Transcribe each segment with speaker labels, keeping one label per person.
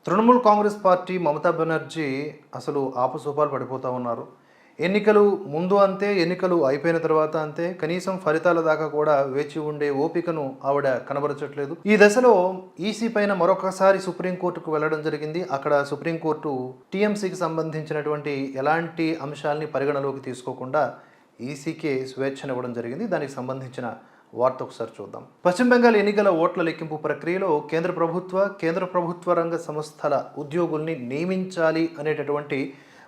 Speaker 1: Trinamool Congress party Mamata Banerjee అసలు ఆపసోపాలు పడిపోతూ ఉన్నారు. ఎన్నికలు ముందు అంతే, ఎన్నికలు అయిపోయిన తర్వాత అంతే. కనీసం ఫలితాల దాకా కూడా వేచి ఉండే ఓపికను ఆవిడ కనబరచట్లేదు. ఈ దశలో ఈసీ పైన మరొకసారి సుప్రీంకోర్టుకు వెళ్ళడం జరిగింది. అక్కడ సుప్రీంకోర్టు టీఎంసీకి సంబంధించినటువంటి ఎలాంటి అంశాలని పరిగణలోకి తీసుకోకుండా ఈసీకే స్వేచ్ఛనివ్వడం జరిగింది. దానికి సంబంధించిన వార్త ఒకసారి చూద్దాం. పశ్చిమ బెంగాల్ ఎన్నికల ఓట్ల లెక్కింపు ప్రక్రియలో కేంద్ర ప్రభుత్వ రంగ సంస్థల ఉద్యోగుల్ని నియమించాలి అనేటటువంటి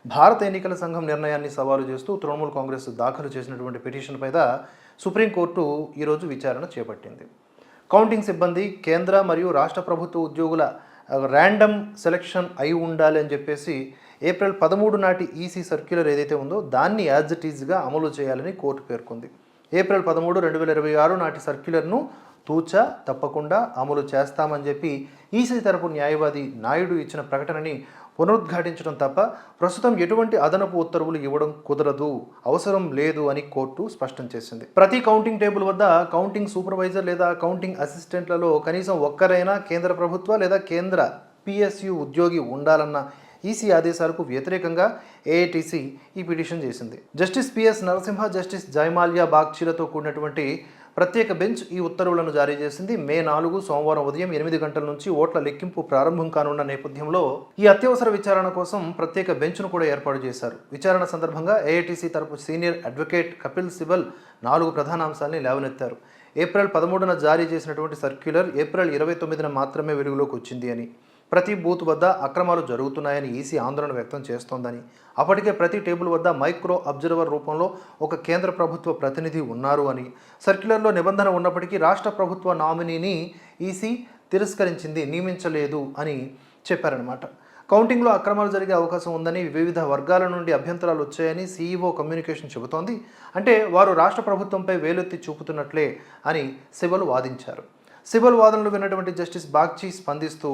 Speaker 1: భారత ఎన్నికల సంఘం నిర్ణయాన్ని సవాలు చేస్తూ తృణమూల్ కాంగ్రెస్ దాఖలు చేసినటువంటి పిటిషన్ పైన సుప్రీంకోర్టు ఈరోజు విచారణ చేపట్టింది. కౌంటింగ్ సిబ్బంది కేంద్ర మరియు రాష్ట్ర ప్రభుత్వ ఉద్యోగుల ర్యాండమ్ సెలక్షన్ అయి ఉండాలి అని చెప్పేసి ఏప్రిల్ 13 నాటి ఈసీ సర్క్యులర్ ఏదైతే ఉందో దాన్ని యాజ్ ఇట్ ఈజ్గా అమలు చేయాలని కోర్టు పేర్కొంది. ఏప్రిల్ 13, 2026 నాటి సర్క్యులర్ను తూచా తప్పకుండా అమలు చేస్తామని చెప్పి ఈసీ తరపు న్యాయవాది నాయుడు ఇచ్చిన ప్రకటనని పునరుద్ఘాటించడం తప్ప ప్రస్తుతం ఎటువంటి అదనపు ఉత్తర్వులు ఇవ్వడం కుదరదు, అవసరం లేదు అని కోర్టు స్పష్టం చేసింది. ప్రతి కౌంటింగ్ టేబుల్ వద్ద కౌంటింగ్ సూపర్వైజర్ లేదా కౌంటింగ్ అసిస్టెంట్లలో కనీసం ఒక్కరైనా కేంద్ర ప్రభుత్వ లేదా కేంద్ర పిఎస్యు ఉద్యోగి ఉండాలన్న ఈసీ ఆదేశాలకు వ్యతిరేకంగా ఏఐటీసీ ఈ పిటిషన్ చేసింది. Justice PS Narasimha, justice Joymalya బాగ్చీలతో కూడినటువంటి ప్రత్యేక బెంచ్ ఈ ఉత్తర్వులను జారీ చేసింది. మే 4 సోమవారం ఉదయం 8 గంటల నుంచి ఓట్ల లెక్కింపు ప్రారంభం కానున్న నేపథ్యంలో ఈ అత్యవసర విచారణ కోసం ప్రత్యేక బెంచ్ను కూడా ఏర్పాటు చేశారు. విచారణ సందర్భంగా ఏఐటీసీ తరపు సీనియర్ అడ్వకేట్ కపిల్ సిబల్ 4 ప్రధాన అంశాలని లేవనెత్తారు. ఏప్రిల్ 13న జారీ చేసినటువంటి సర్క్యులర్ ఏప్రిల్ 29న మాత్రమే వెలుగులోకి వచ్చింది అని, ప్రతి బూత్ వద్ద అక్రమాలు జరుగుతున్నాయని ఈసీ ఆందోళన వ్యక్తం చేస్తోందని, అప్పటికే ప్రతి టేబుల్ వద్ద మైక్రో అబ్జర్వర్ రూపంలో ఒక కేంద్ర ప్రభుత్వ ప్రతినిధి ఉన్నారు అని, సర్క్యులర్లో నిబంధన ఉన్నప్పటికీ రాష్ట్ర ప్రభుత్వ నామినీని ఈసీ తిరస్కరించింది, నియమించలేదు అని చెప్పారనమాట. కౌంటింగ్లో అక్రమాలు జరిగే అవకాశం ఉందని, వివిధ వర్గాల నుండి అభ్యంతరాలు వచ్చాయని సీఈఓ కమ్యూనికేషన్ చెబుతోంది. అంటే వారు రాష్ట్ర ప్రభుత్వంపై వేలెత్తి చూపుతున్నట్లే అని సిబల్ వాదించారు. సిబల్ వాదనలు విన్నటువంటి జస్టిస్ బాగ్చి స్పందిస్తూ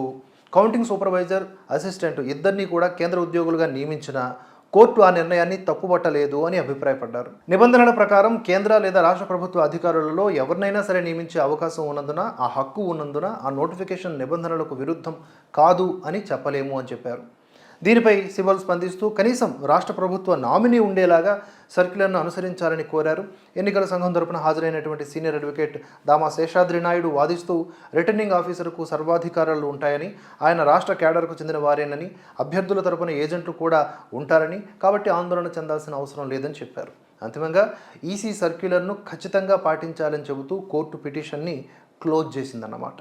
Speaker 1: కౌంటింగ్ సూపర్వైజర్, అసిస్టెంట్ ఇద్దరినీ కూడా కేంద్ర ఉద్యోగులుగా నియమించిన కోర్టు ఆ నిర్ణయాన్ని తప్పుపట్టలేదు అని అభిప్రాయపడ్డారు. నిబంధనల ప్రకారం కేంద్ర లేదా రాష్ట్ర ప్రభుత్వ అధికారులలో ఎవరినైనా సరే నియమించే అవకాశం ఉన్నందున, ఆ హక్కు ఉన్నందున ఆ నోటిఫికేషన్ నిబంధనలకు విరుద్ధం కాదు అని చెప్పలేము అని చెప్పారు. దీనిపై సిబల్ స్పందిస్తూ కనీసం రాష్ట్ర ప్రభుత్వ నామినీ ఉండేలాగా సర్క్యులర్ను అనుసరించాలని కోరారు. ఎన్నికల సంఘం తరపున హాజరైనటువంటి సీనియర్ అడ్వకేట్ దామా శేషాద్రి నాయుడు వాదిస్తూ రిటర్నింగ్ ఆఫీసర్కు సర్వాధికారాలు ఉంటాయని, ఆయన రాష్ట్ర క్యాడర్కు చెందిన వారేనని, అభ్యర్థుల తరపున ఏజెంట్లు కూడా ఉంటారని, కాబట్టి ఆందోళన చెందాల్సిన అవసరం లేదని చెప్పారు. అంతిమంగా ఈసీ సర్క్యులర్ను ఖచ్చితంగా పాటించాలని చెబుతూ కోర్టు పిటిషన్ని క్లోజ్ చేసిందన్నమాట.